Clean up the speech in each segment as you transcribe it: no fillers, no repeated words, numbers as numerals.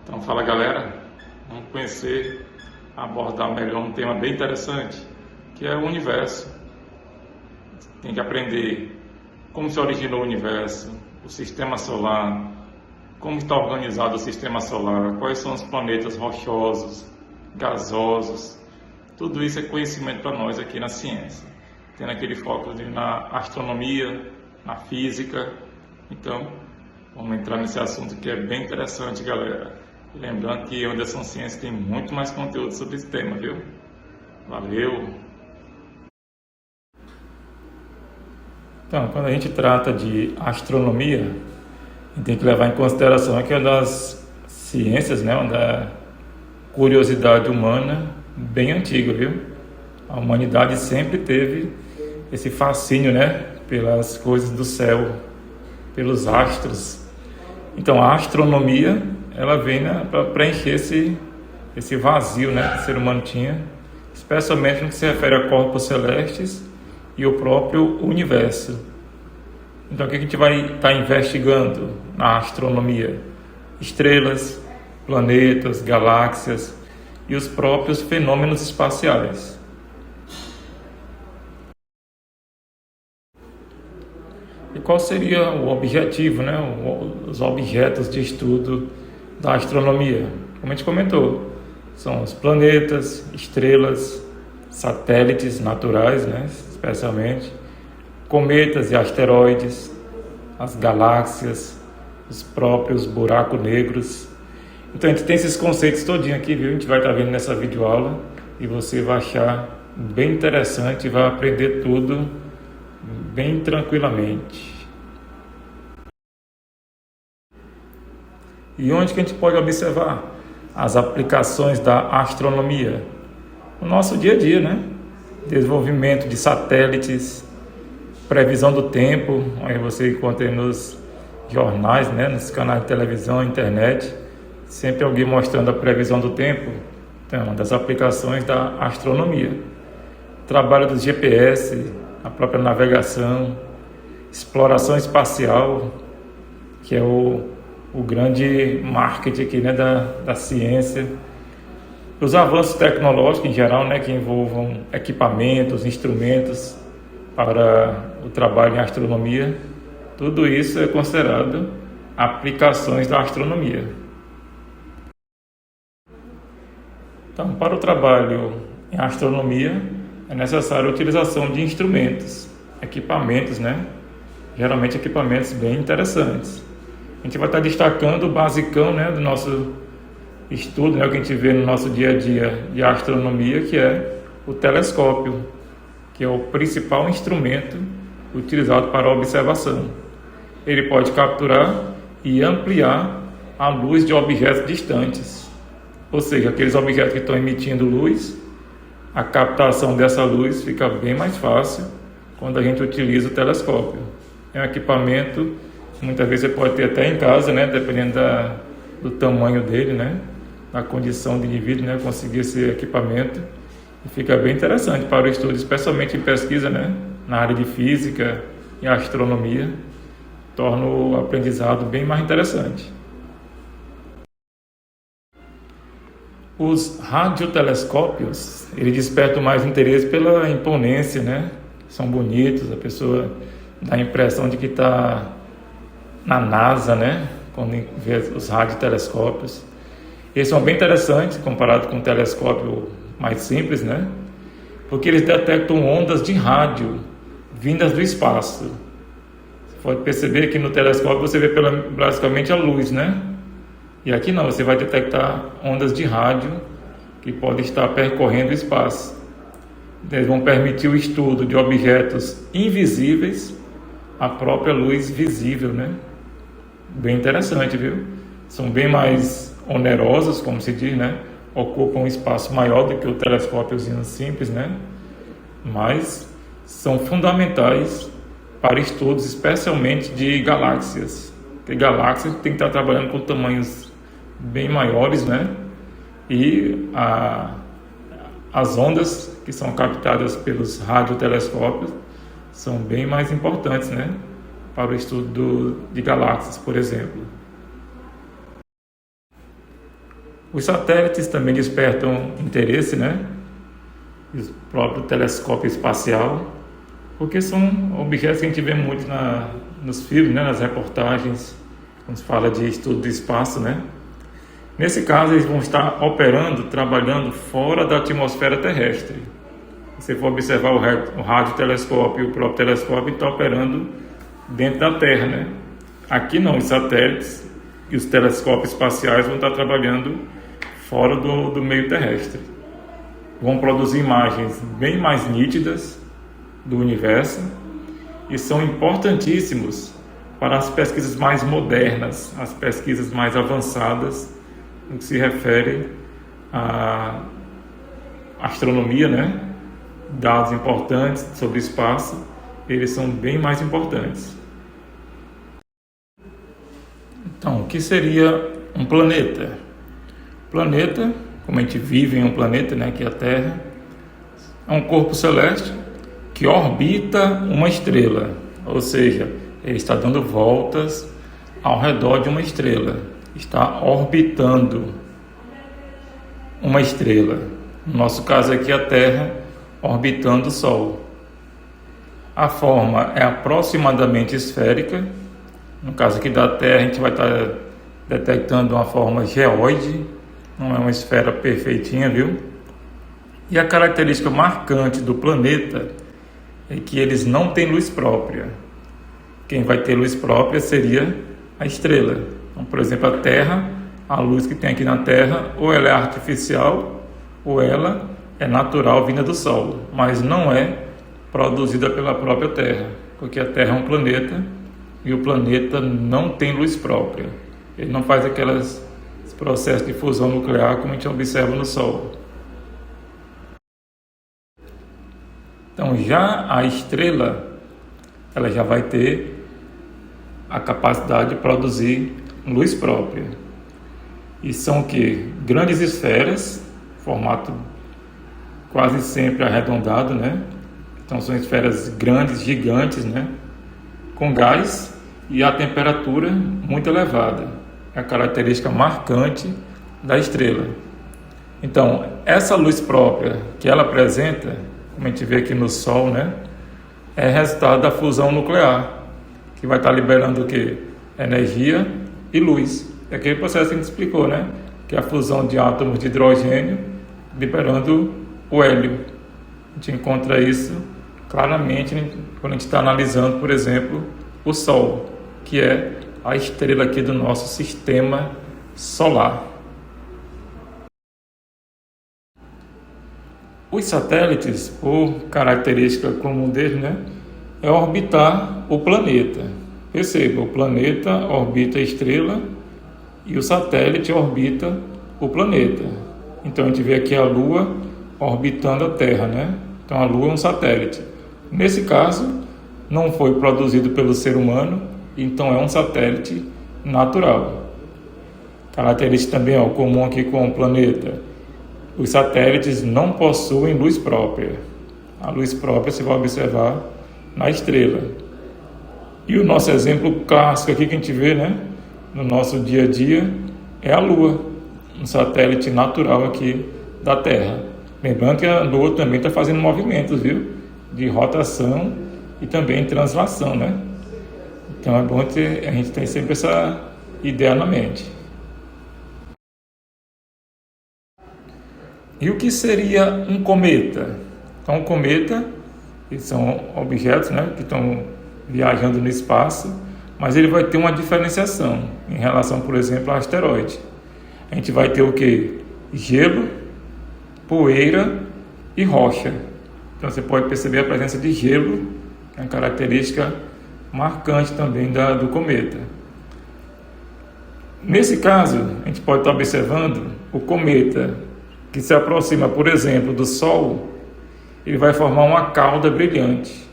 Então fala galera, vamos conhecer, abordar melhor um tema bem interessante, que é o universo. Tem que aprender como se originou o universo, o sistema solar, como está organizado o sistema solar, quais são os planetas rochosos, gasosos. Tudo isso é conhecimento para nós aqui na ciência, tendo aquele foco na astronomia, na física. Então, vamos entrar nesse assunto que é bem interessante, galera. Lembrando que Anderson Ciência tem muito mais conteúdo sobre esse tema, viu? Valeu! Então, quando a gente trata de astronomia, a gente tem que levar em consideração que é uma das ciências, né, uma da curiosidade humana bem antiga, viu? A humanidade sempre teve esse fascínio, né, pelas coisas do céu, pelos astros. Então, a astronomia, ela vem, né, para preencher esse vazio, né, que o ser humano tinha, especialmente no que se refere a corpos celestes e o próprio universo. Então, o que a gente vai estar investigando na astronomia? Estrelas, planetas, galáxias e os próprios fenômenos espaciais. E qual seria o objetivo, né? Os objetos de estudo da astronomia? Como a gente comentou, são os planetas, estrelas, satélites naturais, né? Especialmente, cometas e asteroides, as galáxias, os próprios buracos negros. Então a gente tem esses conceitos todinho aqui, viu? A gente vai estar vendo nessa videoaula e você vai achar bem interessante e vai aprender tudo bem tranquilamente. E onde que a gente pode observar as aplicações da astronomia? No nosso dia a dia, né? Desenvolvimento de satélites, previsão do tempo, aí você encontra aí nos jornais, né? Nos canais de televisão, internet, sempre alguém mostrando a previsão do tempo. Então, é uma das aplicações da astronomia. Trabalho dos GPS, a própria navegação, exploração espacial, que é o grande marketing aqui, né, da ciência. Os avanços tecnológicos em geral, né, que envolvam equipamentos, instrumentos para o trabalho em astronomia, tudo isso é considerado aplicações da astronomia. Então, para o trabalho em astronomia, é necessária a utilização de instrumentos, equipamentos, né? Geralmente equipamentos bem interessantes. A gente vai estar destacando o basicão, né, do nosso estudo, né, o que a gente vê no nosso dia a dia de astronomia, que é o telescópio, que é o principal instrumento utilizado para a observação. Ele pode capturar e ampliar a luz de objetos distantes, ou seja, aqueles objetos que estão emitindo luz, a captação dessa luz fica bem mais fácil quando a gente utiliza o telescópio. É um equipamento que muitas vezes você pode ter até em casa, né, dependendo do tamanho dele, né, da condição do indivíduo, né, conseguir esse equipamento. E fica bem interessante para o estudo, especialmente em pesquisa, né, na área de física e astronomia, torna o aprendizado bem mais interessante. Os radiotelescópios, eles despertam mais interesse pela imponência, né? São bonitos, a pessoa dá a impressão de que está na NASA, né? Quando vê os radiotelescópios. Eles são bem interessantes comparado com um telescópio mais simples, né? Porque eles detectam ondas de rádio vindas do espaço. Você pode perceber que no telescópio você vê basicamente a luz, né? E aqui não, você vai detectar ondas de rádio que podem estar percorrendo o espaço. Eles vão permitir o estudo de objetos invisíveis à própria luz visível, né? Bem interessante, viu? São bem mais onerosos, como se diz, né? Ocupam um espaço maior do que o telescópiozinho simples, né? Mas são fundamentais para estudos, especialmente de galáxias. Porque galáxias tem que estar trabalhando com tamanhos bem maiores, né? E as ondas que são captadas pelos radiotelescópios são bem mais importantes, né? Para o estudo de galáxias, por exemplo. Os satélites também despertam interesse, né? E o próprio telescópio espacial, porque são objetos que a gente vê muito nos filmes, né? Nas reportagens, quando se fala de estudo do espaço, né? Nesse caso, eles vão estar operando, trabalhando fora da atmosfera terrestre. Se você for observar o radiotelescópio e o próprio telescópio, está operando dentro da Terra, né? Aqui não, os satélites e os telescópios espaciais vão estar trabalhando fora do meio terrestre. Vão produzir imagens bem mais nítidas do universo e são importantíssimos para as pesquisas mais modernas, as pesquisas mais avançadas no que se refere à astronomia, né? Dados importantes sobre o espaço, eles são bem mais importantes. Então, o que seria um planeta? Planeta, como a gente vive em um planeta, né, que é a Terra, é um corpo celeste que orbita uma estrela, ou seja, ele está dando voltas ao redor de uma estrela, está orbitando uma estrela. No nosso caso aqui, a Terra orbitando o Sol. A forma é aproximadamente esférica. No caso aqui da Terra, a gente vai estar detectando uma forma geóide, não é uma esfera perfeitinha, viu? E a característica marcante do planeta é que eles não têm luz própria. Quem vai ter luz própria seria a estrela. Então, por exemplo, a Terra, a luz que tem aqui na Terra, ou ela é artificial, ou ela é natural vinda do Sol, mas não é produzida pela própria Terra, porque a Terra é um planeta e o planeta não tem luz própria. Ele não faz aqueles processos de fusão nuclear como a gente observa no Sol. Então, já a estrela, ela já vai ter a capacidade de produzir luz própria. E são o quê? Grandes esferas, formato quase sempre arredondado, né? Então são esferas grandes, gigantes, né? Com gás e a temperatura muito elevada. É a característica marcante da estrela. Então, essa luz própria que ela apresenta, como a gente vê aqui no Sol, né? É resultado da fusão nuclear, que vai estar liberando o quê? Energia e luz. É aquele processo que a gente explicou, né? Que é a fusão de átomos de hidrogênio liberando o hélio. A gente encontra isso claramente quando a gente está analisando, por exemplo, o Sol, que é a estrela aqui do nosso sistema solar. Os satélites, por característica comum deles, né, é orbitar o planeta. Perceba, o planeta orbita a estrela e o satélite orbita o planeta. Então a gente vê aqui a Lua orbitando a Terra, né? Então a Lua é um satélite. Nesse caso, não foi produzido pelo ser humano, então é um satélite natural. Característica também comum aqui com o planeta. Os satélites não possuem luz própria. A luz própria você vai observar na estrela. E o nosso exemplo clássico aqui que a gente vê, né, no nosso dia a dia, é a Lua, um satélite natural aqui da Terra. Lembrando que a Lua também está fazendo movimentos, viu? De rotação e também translação, né? Então é bom ter, a gente tem sempre essa ideia na mente. E o que seria um cometa? Então, um cometa, eles são objetos, né, que estão viajando no espaço, mas ele vai ter uma diferenciação em relação, por exemplo, ao asteroide. A gente vai ter o quê? Gelo, poeira e rocha. Então você pode perceber a presença de gelo, que é uma característica marcante também do cometa. Nesse caso, a gente pode estar observando o cometa que se aproxima, por exemplo, do Sol, ele vai formar uma cauda brilhante.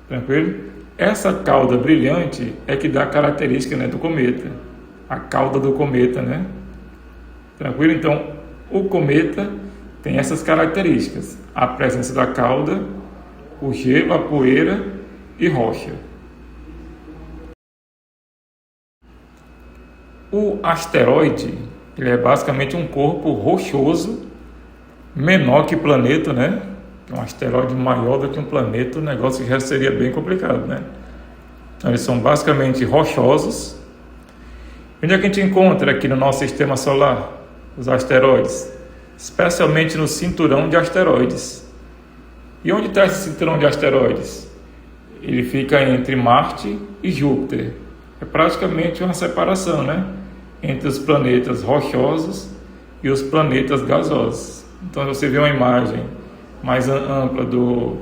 Tranquilo? Essa cauda brilhante é que dá a característica, né, do cometa. A cauda do cometa, né? Tranquilo? Então, o cometa tem essas características. A presença da cauda, o gelo, a poeira e rocha. O asteroide, Ele é basicamente um corpo rochoso, menor que o planeta, né? Um asteroide maior do que um planeta, o negócio já seria bem complicado, né? Então, eles são basicamente rochosos. Onde é que a gente encontra aqui no nosso sistema solar os asteroides? Especialmente no cinturão de asteroides. E onde está esse cinturão de asteroides? Ele fica entre Marte e Júpiter. É praticamente uma separação, né? Entre os planetas rochosos e os planetas gasosos. Então, você vê uma imagem mais ampla do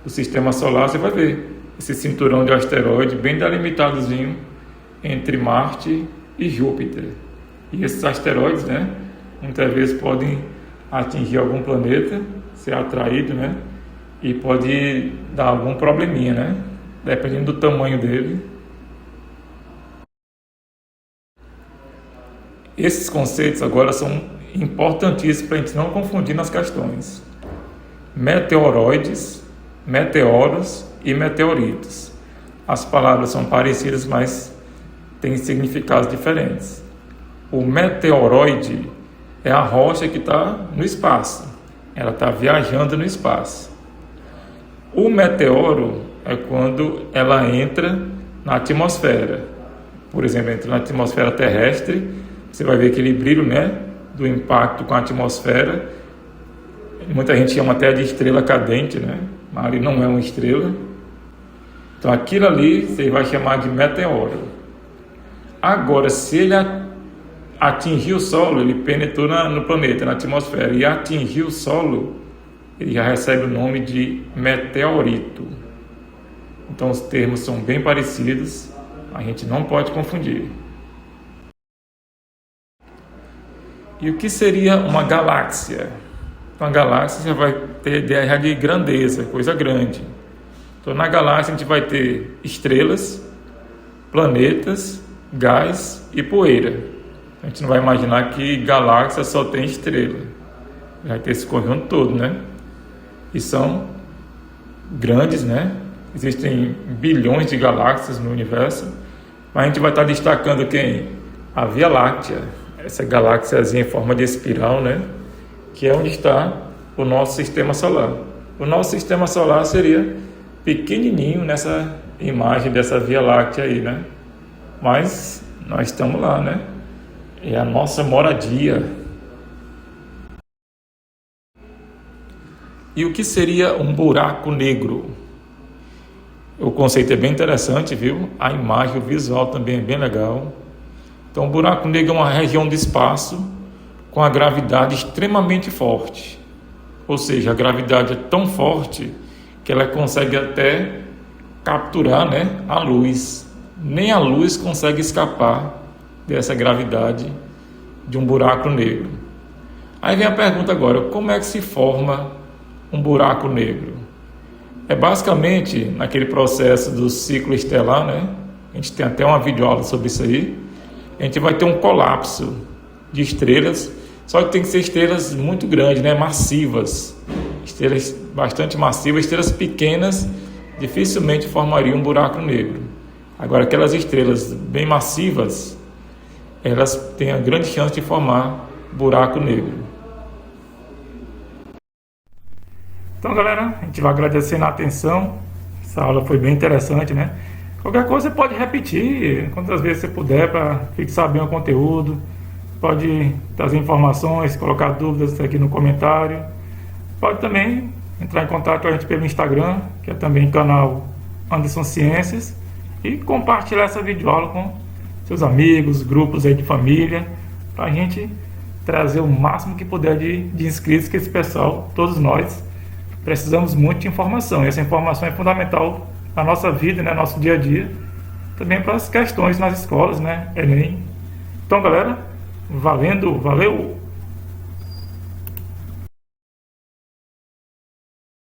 sistema solar, você vai ver esse cinturão de asteroide bem delimitadozinho entre Marte e Júpiter. E esses asteroides, né, muitas vezes podem atingir algum planeta, ser atraído, né, e pode dar algum probleminha, né, dependendo do tamanho dele. Esses conceitos agora são importantíssimos para a gente não confundir nas questões. Meteoroides, meteoros e meteoritos. As palavras são parecidas, mas têm significados diferentes. O meteoroide é a rocha que está no espaço. Ela está viajando no espaço. O meteoro é quando ela entra na atmosfera. Por exemplo, entra na atmosfera terrestre, você vai ver aquele brilho, né, do impacto com a atmosfera. Muita gente chama até de estrela cadente, né? Mas ali não é uma estrela. Então aquilo ali você vai chamar de meteoro. Agora, se ele atingir o solo, ele penetrou no planeta, na atmosfera, e atingir o solo, ele já recebe o nome de meteorito. Então os termos são bem parecidos, a gente não pode confundir. E o que seria uma galáxia? Uma galáxia já vai ter ideia de grandeza, coisa grande. Então na galáxia a gente vai ter estrelas, planetas, gás e poeira. A gente não vai imaginar que galáxia só tem estrela. Vai ter esse conjunto todo, né? E são grandes, né? Existem bilhões de galáxias no universo. Mas a gente vai estar destacando quem? A Via Láctea. Essa galáxiazinha em forma de espiral, né? Que é onde está o nosso sistema solar. O nosso sistema solar seria pequenininho nessa imagem dessa Via Láctea aí, né? Mas nós estamos lá, né? É a nossa moradia. E o que seria um buraco negro? O conceito é bem interessante, viu? A imagem, o visual também é bem legal. Então, o buraco negro é uma região de espaço com a gravidade extremamente forte. Ou seja, a gravidade é tão forte que ela consegue até capturar, né, a luz. Nem a luz consegue escapar dessa gravidade de um buraco negro. Aí vem a pergunta agora, como é que se forma um buraco negro? É basicamente naquele processo do ciclo estelar, né? A gente tem até uma videoaula sobre isso aí. A gente vai ter um colapso de estrelas, só que tem que ser estrelas muito grandes, né? Massivas. Estrelas bastante massivas, estrelas pequenas dificilmente formariam um buraco negro. Agora, aquelas estrelas bem massivas, elas têm a grande chance de formar buraco negro. Então, galera, a gente vai agradecendo a atenção. Essa aula foi bem interessante, né? Qualquer coisa você pode repetir quantas vezes você puder para fixar bem o conteúdo. Pode trazer informações, colocar dúvidas aqui no comentário. Pode também entrar em contato com a gente pelo Instagram, que é também canal Anderson Ciências, e compartilhar essa videoaula com seus amigos, grupos aí de família, para a gente trazer o máximo que puder de inscritos, que esse pessoal, todos nós, precisamos muito de informação. E essa informação é fundamental na nossa vida, né, nosso dia a dia, também para as questões nas escolas, né, Enem. Então, galera, valeu!